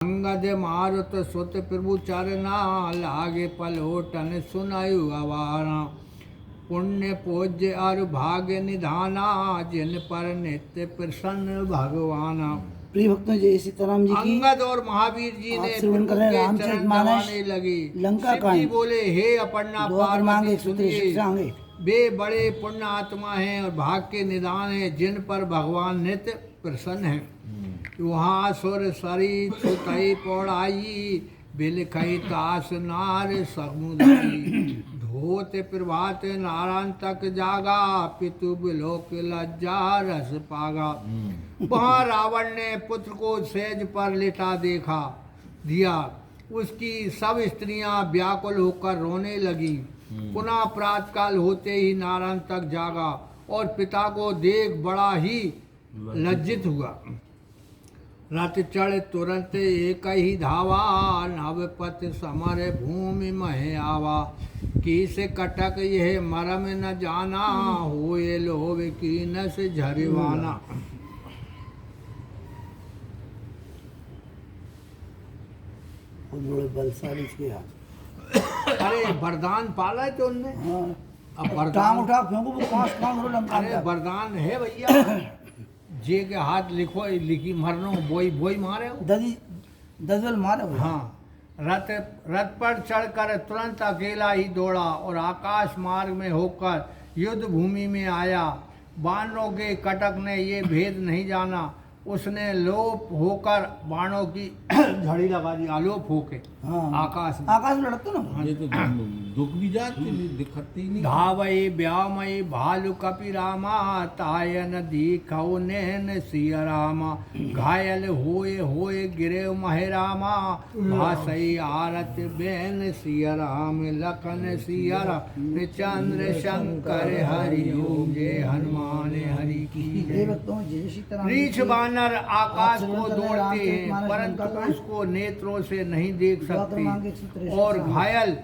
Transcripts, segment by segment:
अंगद मारुत सुत प्रभु चरना लागे पलोटन सुनायु अवारा पुण्य पूज्य और भाग्य निधाना जिन पर नित्य प्रसन्न भगवाना। प्रिय भक्तों, जय सीताराम जी की। अंगद और महावीर जी ने श्रवण कर रहे हैं रामचरितमानस लगी। लंका शिव कांड। जी बोले, हे अपर्णा पार्वती सुनिए, वे बड़े पुण्य आत्मा हैं और भाग्य के निदान है जिन पर भगवान नित्य प्रसन्न है। वहाँ सुर सरी छुतई पौड़ाई बिलखई तास नार समुदाई धोत प्रभात नारायण तक जागा पितु बिलोक लज्जा रस पागा। वहाँ रावण ने पुत्र को सेज पर लेटा देखा दिया। उसकी सब स्त्रियां व्याकुल होकर रोने लगी। पुनः प्रातःकाल होते ही नारायण तक जागा और पिता को देख बड़ा ही लज्जित हुआ। रथ चढ़ तुरंत एक ही धावा नवपत समर भूमि महे आवा। किस कटक यह मरम न जाना होए लोभ की नस झरवाना। बड़े बलशाली थे आप। अरे वरदान पाला है तो उनने। हाँ। अब वरदान टांग उठा फेंको वो पांच टांग रो लंका अरे वरदान है भैया। जे के हाथ लिखो लिखी मरनो बोई बोई मारे हो। ददी दजल मारे हो। हाँ, रथ पर चढ़कर तुरंत अकेला ही दौड़ा और आकाश मार्ग में होकर युद्ध भूमि में आया। बाणों के कटक ने ये भेद नहीं जाना। उसने लोप होकर बाणों की झड़ी लगा दी। आलोप होके आकाश में लड़ते ना। ये तो दुख भी जाती दिखती नहीं। धावई ब्यामई भालू कपि रामा तायन दीखौ नैन सिया रामा। घायल होए होए गिरे महे रामा भासई आरत बेन सिया राम। लखन सिया राम चंद्र शंकर हरि ओम जय हनुमान हरि की जय। रीछ बानर आकाश को दौड़ते हैं परंतु उसको नेत्रों से नहीं देख सकते और घायल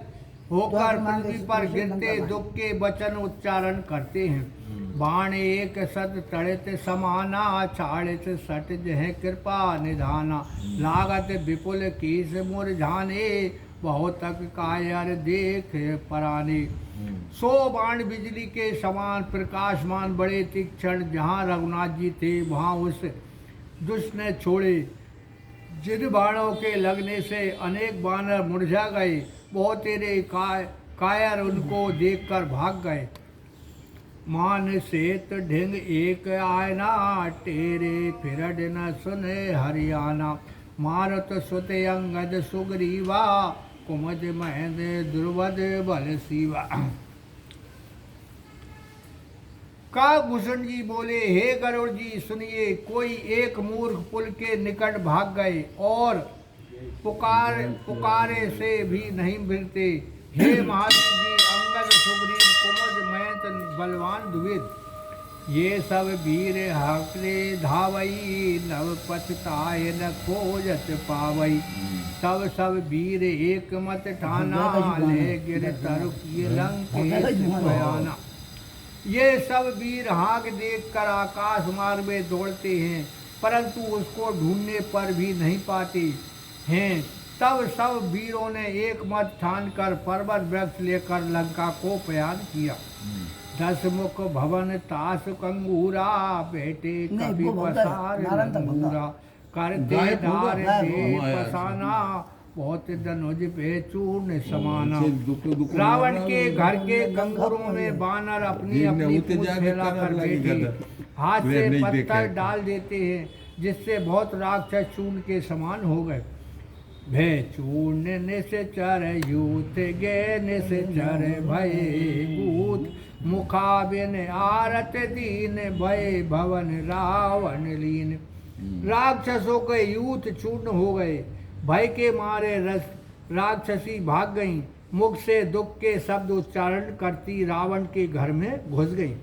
होकर पृथ्वी पर गिरते दुख के वचन उच्चारण करते हैं। बाण एक सत तड़ित समाना छाड़ित सट जह कृपा निधाना। लागत विपुल कीस मुरझाने बहुत तक कायर देख पराने। 100 बाण बिजली के समान प्रकाशमान बड़े तीक्ष्ण जहाँ रघुनाथ जी थे वहाँ उस दुष्ट ने छोड़े। जिन बाणों के लगने से अनेक बानर मुरझा गए बहुत तेरे कायर उनको देखकर भाग गए। मान सेत ढिंग एक आयना टेरे फिरड न सुने हरियाणा। मारुत सुत अंगद सुग्रीवा कुमज महेंद्र द्रुवद बल सीवा। काकभूषण जी बोले, हे गरुड़ जी सुनिए, कोई एक मूर्ख पुल के निकट भाग गए और पुकारे से भी नहीं मिलते। हे महावीर जी, अंगद सुग्रीव कुमुद मयंत बलवान द्विविद ये सब वीर हकरे धावई नव पछताए न खोजत पावई। तब सब वीर एक मत ठाना ले गिर तरु किए लंकेश बयाना। ये सब वीर हाँक देख कर आकाश मार्ग में दौड़ते हैं परंतु उसको ढूंढने पर भी नहीं पाते हैं। तब सब वीरों ने एक मत ठान कर पर्वत वृक्ष लेकर लंका को प्रयाण किया। 10 मुख भवन तास कंगूरा बेटे कभी पसार लंगूरा। करते दार दे पसाना बहुत धनुज पे चूर्ण समाना। रावण के घर के कंगूरों में बानर अपनी अपनी पूंछ फैलाकर बैठे हाथ से पत्थर डाल देते हैं जिससे बहुत राक्षस चूर्ण के समान हो गए। भे चूर्ण निश्चर यूथ गे निश्चर भय भूत मुखाबिन आरत दीन भय भवन रावण लीन। राक्षसों के यूथ चूर्ण हो गए। भय के मारे राक्षसी भाग गईं। मुख से दुख के शब्द उच्चारण करती रावण के घर में घुस गई।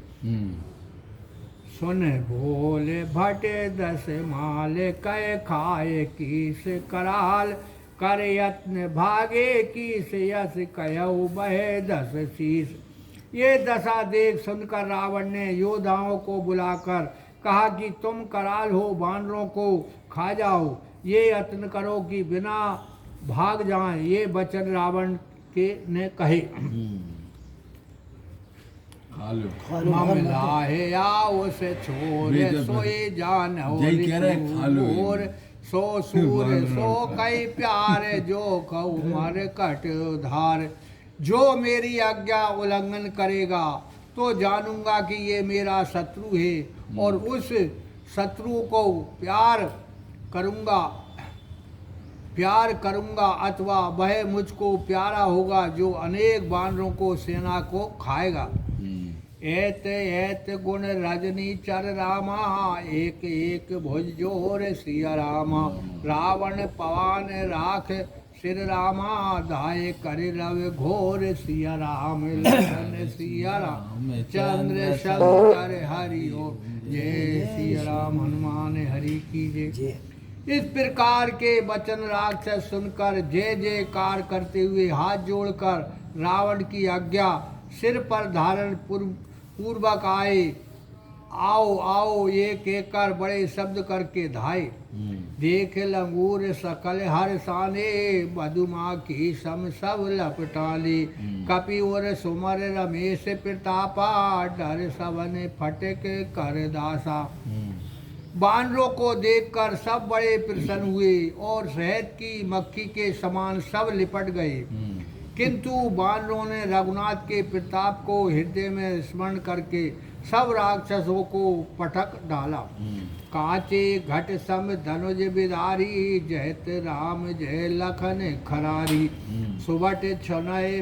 सुन भोले भटे 10 माल कै खाए कीस कराल। कर यत्न भागे कीस यस कयऊ बहे 10 शीस। ये दशा देख सुनकर रावण ने योद्धाओं को बुलाकर कहा कि तुम कराल हो, बानरों को खा जाओ। ये यत्न करो कि बिना भाग जाएं। ये वचन रावण के ने कहे। खा लो। मामला है या उसे छोरे सोए जान हो जय कह रहे खा लो ये। और सो सूर सो कई प्यार जो कहू मर कट उधार। जो मेरी आज्ञा उल्लंघन करेगा तो जानूंगा कि ये मेरा शत्रु है और उस शत्रु को प्यार करूंगा अथवा वह मुझको प्यारा होगा जो अनेक बानरों को सेना को खाएगा। एत एत गुण रजनी चर रामा एक एक भुज जोर सिया रामा। रावण पवन राख सिर रामा धाय कर रव घोर सिया राम। लखन सिया राम चंद्र शंकर हरि ओम। जय सिया राम। हनुमान हरि की जय। इस प्रकार के वचन राक्षस सुनकर जय जयकार करते हुए हाथ जोड़कर रावण की आज्ञा सिर पर धारण पूर्वक आए। आओ आओ ये कहकर बड़े शब्द करके धाए। देख लंगूर सकल हर साने मधुमा की सम सब लपटाले। कपि और सुमर रमेश प्रतापा डर सवन फटक कर दासा। बानरों को देखकर सब बड़े प्रसन्न हुए और शहद की मक्खी के समान सब लिपट गए। किंतु बानरों ने रघुनाथ के प्रताप को हृदय में स्मरण करके सब राक्षसों को पटक डाला। कांचे घट सम धनुज बिदारी जयत राम जय लखन खरारी। सुबट छनय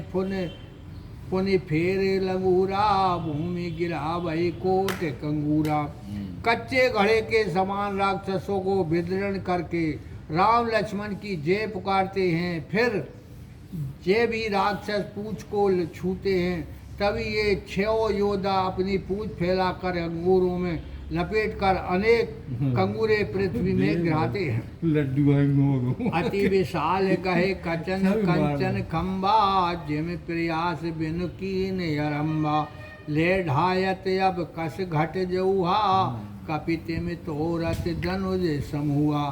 पुनि फेर लंगूरा भूमि गिरा वही कोट कंगूरा। कच्चे घड़े के समान राक्षसों को विदीर्ण करके राम लक्ष्मण की जय पुकारते हैं। फिर जे भी राक्षस पूंछ को छूते हैं तभी ये 6 योद्धा अपनी पूंछ फैलाकर अंगूरों में लपेटकर अनेक कंगूरे पृथ्वी में गिराते हैं। लड्डू अति विशाल कहे कचन कंचन खम्बा जिम प्रयास बिनु कीन अरम्बा। ले ढायत अब कस घट जऊहा कपित में तोरत धनुज समूहा।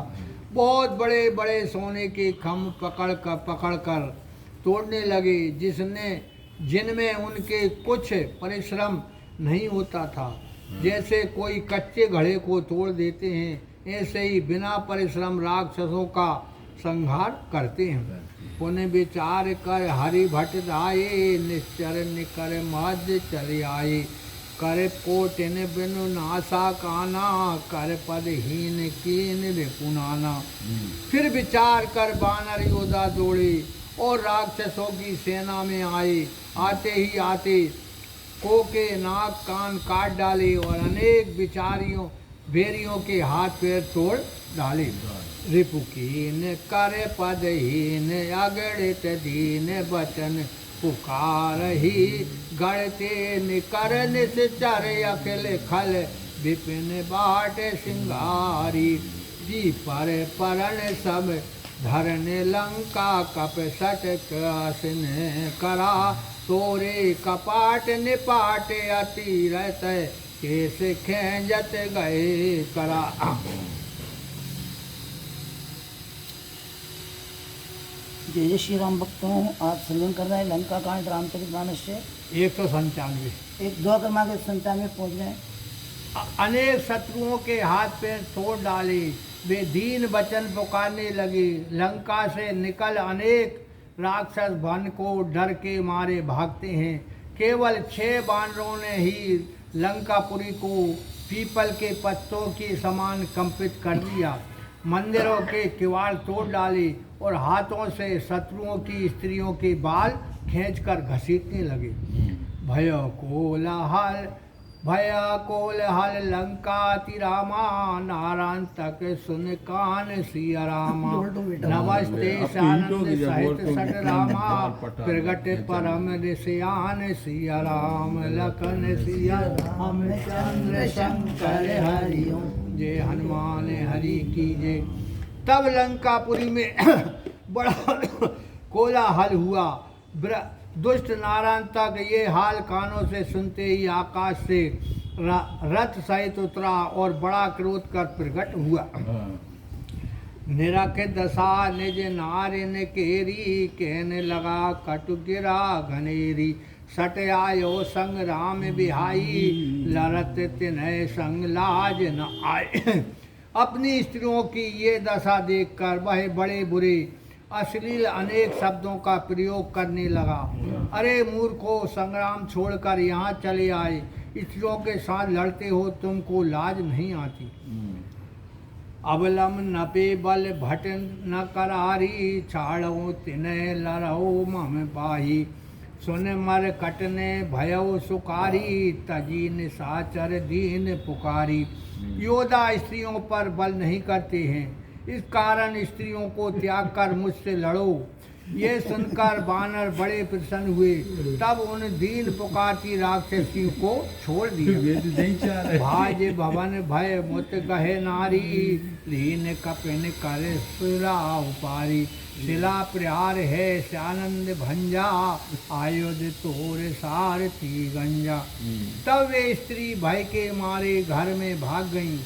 बहुत बड़े बड़े सोने के खम्भ पकड़ कर तोड़ने लगे जिनमें उनके कुछ परिश्रम नहीं होता था। जैसे कोई कच्चे घड़े को तोड़ देते हैं ऐसे ही बिना परिश्रम राक्षसों का संहार करते हैं। पुण्य विचार कर हरि भट राये निश्चर निकर मध्य चले आए। कर कोटिन बिनु नासा काना कर पदहीन कीन रिपुनाना। फिर विचार कर बानर योद्धा दौड़े और राक्षसों की सेना में आए। आते ही आते को के नाक कान काट डाले और अनेक भेरियों के हाथ पैर तोड़ डाले। रिपुकीन कर पदहीन अगणित दीन बचन पुकार ही गढ़ते निकर निश्चर अखिल खल विपिन बाट सिंगारी। जी पर परण सब धरन लंका कप सटक आसन करा। तोरे कपाट निपाट अतिरत केस खेंजत गए करा। जय जय श्री राम भक्तों, आज संगम कर रहे हैं लंका कांड रामचरित मानस से 197। एक 2 क्रमांक 97 में पहुँच गए। अनेक शत्रुओं के हाथ पैर तोड़ डाले। वे दीन वचन पुकारने लगे। लंका से निकल अनेक राक्षस वन को डर के मारे भागते हैं। केवल 6 बानरों ने ही लंकापुरी को पीपल के पत्तों के समान कंपित कर दिया। मंदिरों के किवाड़ तोड़ डाले और हाथों से शत्रुओं की स्त्रियों के बाल खींचकर घसीटने लगे। भय कोलाहल लंकाति रामा नारायण तक सुन कान सिया रामा। नमस्ते सानंद सहित सट रामा प्रगट परम ऋषियान सिया राम। लखन सिया राम चंद्र शंकर हरि ओम। जय हनुमान हरि की जय। तब लंकापुरी में बड़ा कोलाहल हुआ। दुष्ट नारायण तक ये हाल कानों से सुनते ही आकाश से रथ सहित उतरा और बड़ा क्रोध कर प्रकट हुआ। निरख दशा निज नारिन केरी, कहने लगा कटु गिरा घनेरी। सट आयो संग राम बिहाई, लरत तिन्ह संग लाज न आए। अपनी स्त्रियों की ये दशा देखकर वह बड़े बुरे अश्लील अनेक शब्दों का प्रयोग करने लगा। अरे मूर्खो, संग्राम छोड़कर यहाँ चले आए, स्त्रियों के साथ लड़ते हो, तुमको लाज नहीं आती। अबलम नपे बल भट न करारी, छाड़ो तिन्ह लड़ो मम पाही। सुन मर कटने भयो सुकारी, तजी निशाचर दीन पुकारी। योद्धा स्त्रियों पर बल नहीं करते हैं, इस कारण स्त्रियों को त्याग कर मुझसे लड़ो। ये सुनकर वानर बड़े प्रसन्न हुए, तब उन दीन पुकारती राक्षसी को छोड़ दिया। भाज भवन भय मुत कहे नारी, लीन कपिन कर सुरा उपारी। शिला प्रहार है श्यानंद भंजा, आयुध तोर सारथी गंजा। तब वे स्त्री भय के मारे घर में भाग गईं।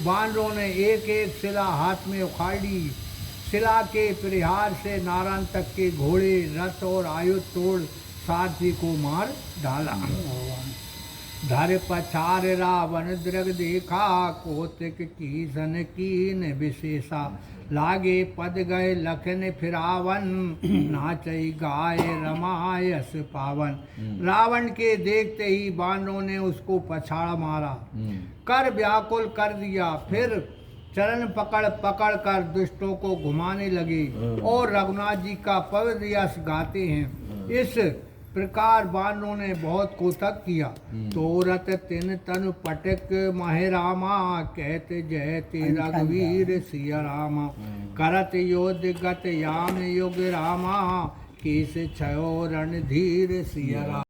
वानरों ने एक एक शिला हाथ में उखाड़ ली। शिला के प्रहार से नारायण तक के घोड़े, रथ और आयुध तोड़ सारथी को मार डाला। धर पछार रावण दृग देखा, कोतिक की सन कीन विशेषा। लागे पद गए लखन फिरावन, नाचई गाय रमायस पावन। रावण के देखते ही बानरों ने उसको पछाड़ मारा, कर व्याकुल कर दिया। फिर चरण पकड़ पकड़ कर दुष्टों को घुमाने लगे और रघुनाथ जी का पवित्र यश गाते हैं। इस प्रकार बानरों ने बहुत कोतक किया। तोरत तिन तन पटक महे रामा, कहते जयते रघुवीर सिया रामा। करत योद्ध गत याम युग रामा, केस छयो रणधीर सिया रामा।